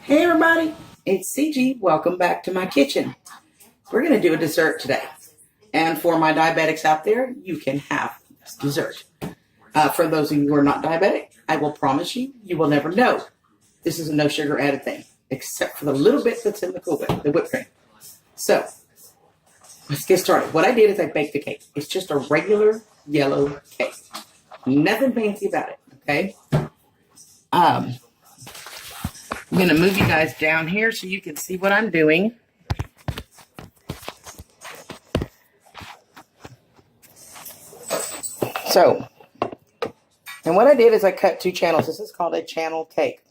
Hey everybody, it's CG. Welcome back to my kitchen. We're going to do a dessert today. And for my diabetics out there, you can have this dessert. For those of you who are not diabetic, I will promise you, you will never know this is a no sugar added thing, except for the little bit that's in the Cool Whip, the whipped cream. So, let's get started. What I did is I baked the cake. It's just a regular yellow cake. Nothing fancy about it, okay? I'm going to move you guys down here so you can see what I'm doing. So, and what I did is I cut 2 channels. This is called a channel cake.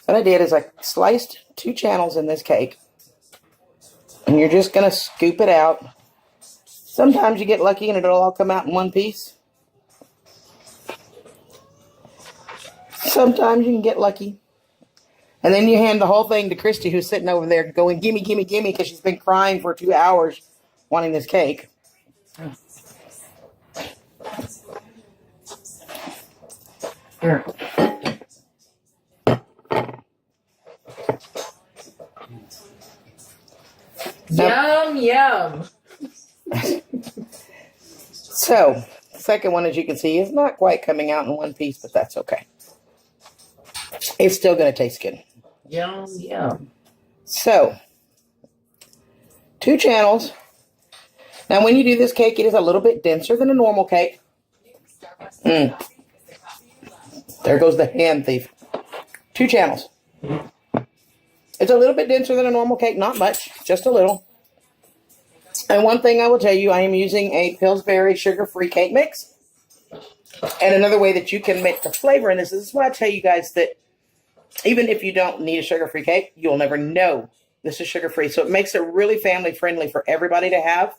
What I did is I sliced 2 channels in this cake. And you're just going to scoop it out. Sometimes you get lucky and it'll all come out in one piece. Sometimes you can get lucky. And then you hand the whole thing to Christy, who's sitting over there going, gimme, gimme, gimme, because she's been crying for 2 hours wanting this cake. Here. Yum, yum. So, the second one, as you can see, is not quite coming out in one piece, but that's okay. It's still going to taste good. Yum, yum. So, 2 channels. Now, when you do this cake, it is a little bit denser than a normal cake. There goes the hand thief. 2 channels. It's a little bit denser than a normal cake. Not much, just a little. And one thing I will tell you, I am using a Pillsbury sugar-free cake mix. And another way that you can make the flavor in this is why I tell you guys that even if you don't need a sugar-free cake, you'll never know this is sugar-free. So it makes it really family-friendly for everybody to have.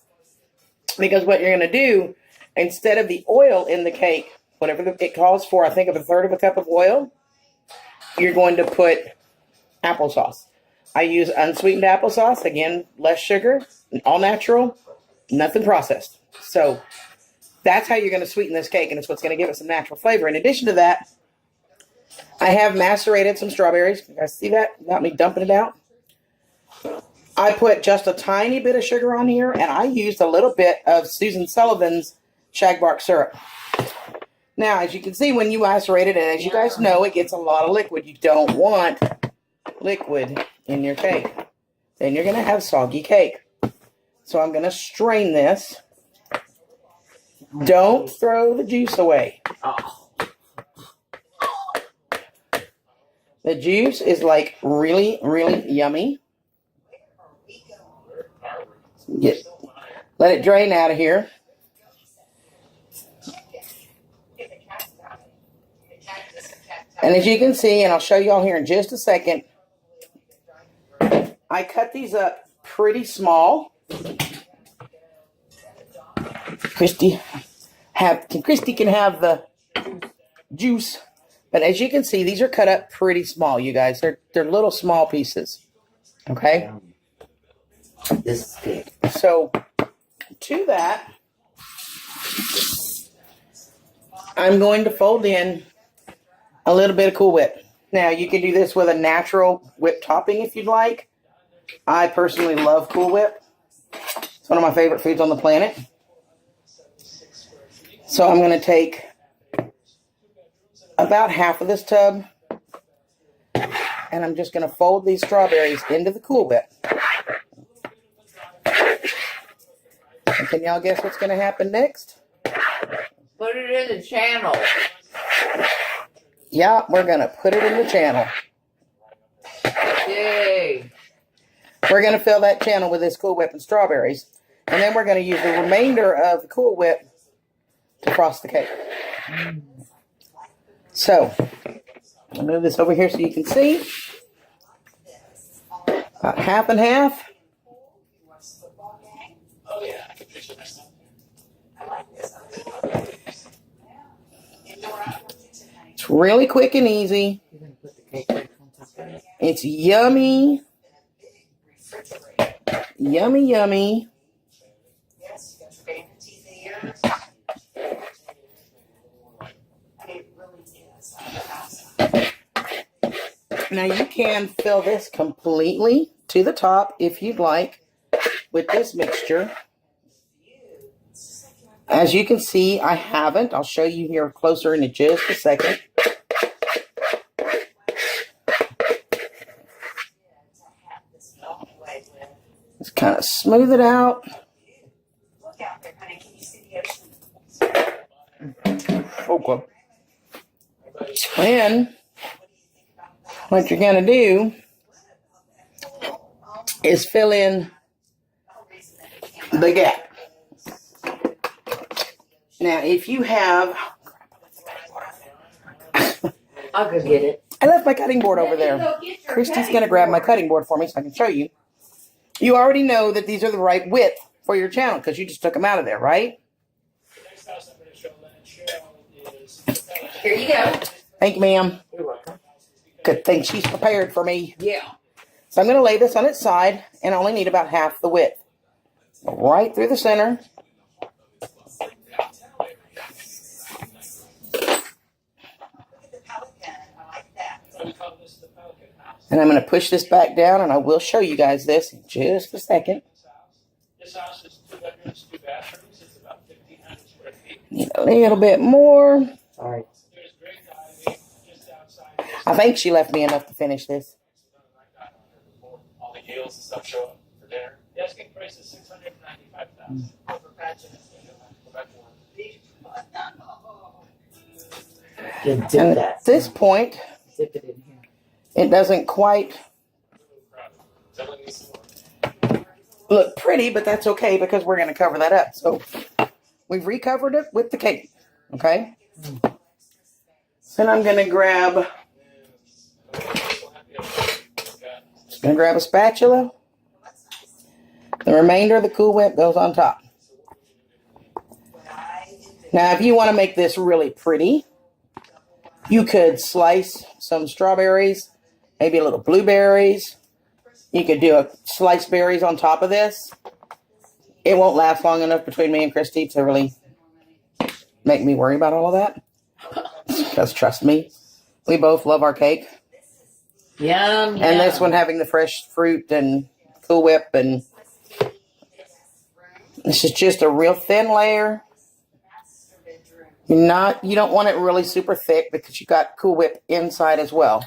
Because what you're going to do, instead of the oil in the cake, whatever it calls for, I think of 1/3 of a cup of oil, you're going to put applesauce. I use unsweetened applesauce. Again, less sugar, all natural, nothing processed. So that's how you're going to sweeten this cake, and it's what's going to give it some natural flavor. In addition to that, I have macerated some strawberries. You guys see that? Without me dumping it out. I put just a tiny bit of sugar on here, and I used a little bit of Susan Sullivan's shagbark syrup. Now, as you can see, when you macerate it, and as you guys know, it gets a lot of liquid. You don't want liquid in your cake. Then you're going to have soggy cake. So I'm going to strain this. Don't throw the juice away. The juice is like really, really yummy. Let it drain out of here. And as you can see, and I'll show you all here in just a second, I cut these up pretty small. Christy can have the juice. But as you can see, these are cut up pretty small, you guys. They're little small pieces. Okay? This is good. So, to that, I'm going to fold in a little bit of Cool Whip. Now, you can do this with a natural whip topping if you'd like. I personally love Cool Whip. It's one of my favorite foods on the planet. So I'm going to take about half of this tub, and I'm just going to fold these strawberries into the Cool Whip. And can y'all guess what's going to happen next? Put it in the channel. Yeah, we're going to put it in the channel. Yay. We're going to fill that channel with this Cool Whip and strawberries. And then we're going to use the remainder of the Cool Whip to frost the cake. So, I'll move this over here so you can see. About half and half. It's really quick and easy. It's yummy. Yummy, yummy. Now you can fill this completely to the top if you'd like with this mixture. As you can see, I haven't. I'll show you here closer in just a second. Just kind of smooth it out. Okay. And what you're going to do is fill in the gap. Now, if you have... I'll go get it. I left my cutting board over there. Christy's going to grab my cutting board for me so I can show you. You already know that these are the right width for your channel because you just took them out of there, right? Here you go. Thank you, ma'am. You're welcome. Good thing she's prepared for me. Yeah. So I'm going to lay this on its side and I only need about half the width. Right through the center. And I'm going to push this back down, and I will show you guys this in just a second. This house is 2 bedrooms, 2 bathrooms. It's about 1,500 square feet. Need a little bit more. All right. There's great diving just outside. I think she left me enough to finish this. All the Yales and stuff show up for dinner. The asking price is $695,000. For patching, You dip And that. at this point, Dip it in here. it doesn't quite look pretty, but that's okay because we're going to cover that up. So we've recovered it with the cake. Okay. Then I'm going to grab a spatula. The remainder of the Cool Whip goes on top. Now, if you want to make this really pretty, you could slice some strawberries, maybe a little blueberries. You could do a sliced berries on top of this. It won't last long enough between me and Christy to really make me worry about all of that. Because trust me, we both love our cake. Yum, And this one having the fresh fruit and Cool Whip, and this is just a real thin layer. You don't want it really super thick because you got Cool Whip inside as well.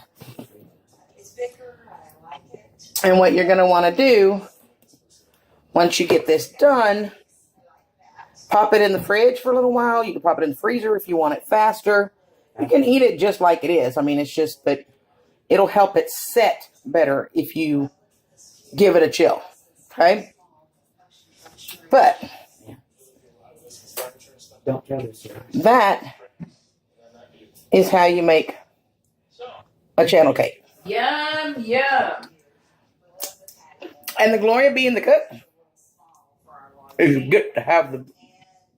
And what you're going to want to do, once you get this done, pop it in the fridge for a little while. You can pop it in the freezer if you want it faster. You can eat it just like it is. I mean, it's just that it'll help it set better if you give it a chill. Okay? But Don't throw this here. that is how you make a channel cake. Yum, yum. And the glory of being the cook is good to have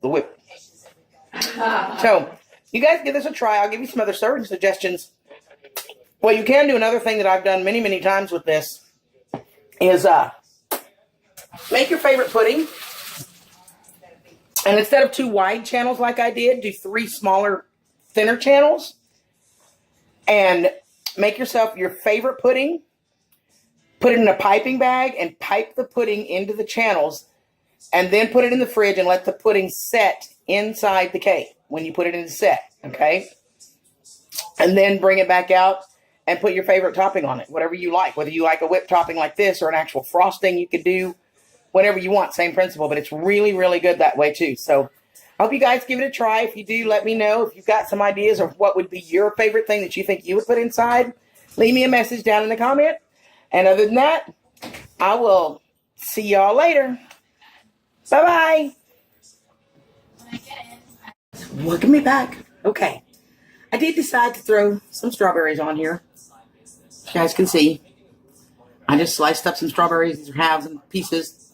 the whip. So, you guys give this a try. I'll give you some other serving suggestions. Well, you can do another thing that I've done many, many times with this is make your favorite pudding. And instead of 2 wide channels like I did, do 3 smaller, thinner channels. And make yourself your favorite pudding. Put it in a piping bag and pipe the pudding into the channels. And then put it in the fridge and let the pudding set inside the cake when you put it in the set. Okay? And then bring it back out and put your favorite topping on it. Whatever you like. Whether you like a whipped topping like this or an actual frosting, you could do whatever you want. Same principle. But it's really, really good that way too. So I hope you guys give it a try. If you do, let me know. If you've got some ideas of what would be your favorite thing that you think you would put inside, leave me a message down in the comment. And other than that, I will see y'all later. Bye-bye. Welcome me back. Okay. I did decide to throw some strawberries on here. As you guys can see, I just sliced up some strawberries. These are halves and pieces.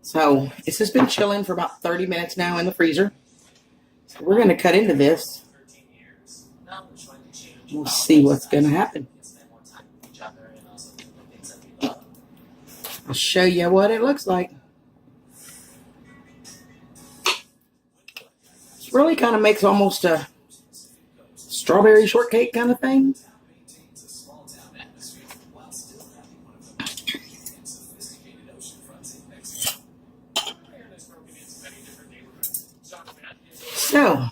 So this has been chilling for about 30 minutes now in the freezer. So we're going to cut into this. We'll see what's going to happen. I'll show you what it looks like. It really kind of makes almost a strawberry shortcake kind of thing. go.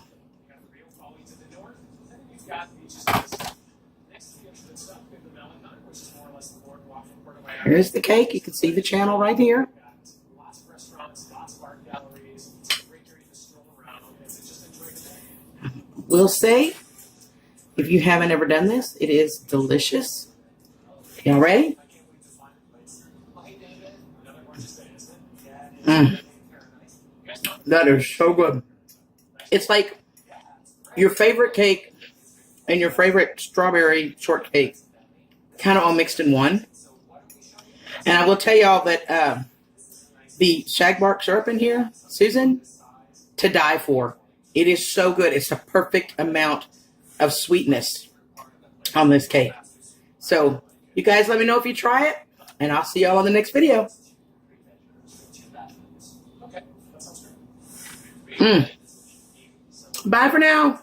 Here's the cake. You can see the channel right here. Will say, if you haven't ever done this, it is delicious. Y'all ready? That is so good. It's like your favorite cake and your favorite strawberry shortcake kind of all mixed in one. And I will tell y'all that the shagbark syrup in here, Susan, to die for. It is so good. It's the perfect amount of sweetness on this cake. So you guys let me know if you try it, and I'll see y'all on the next video. Bye for now.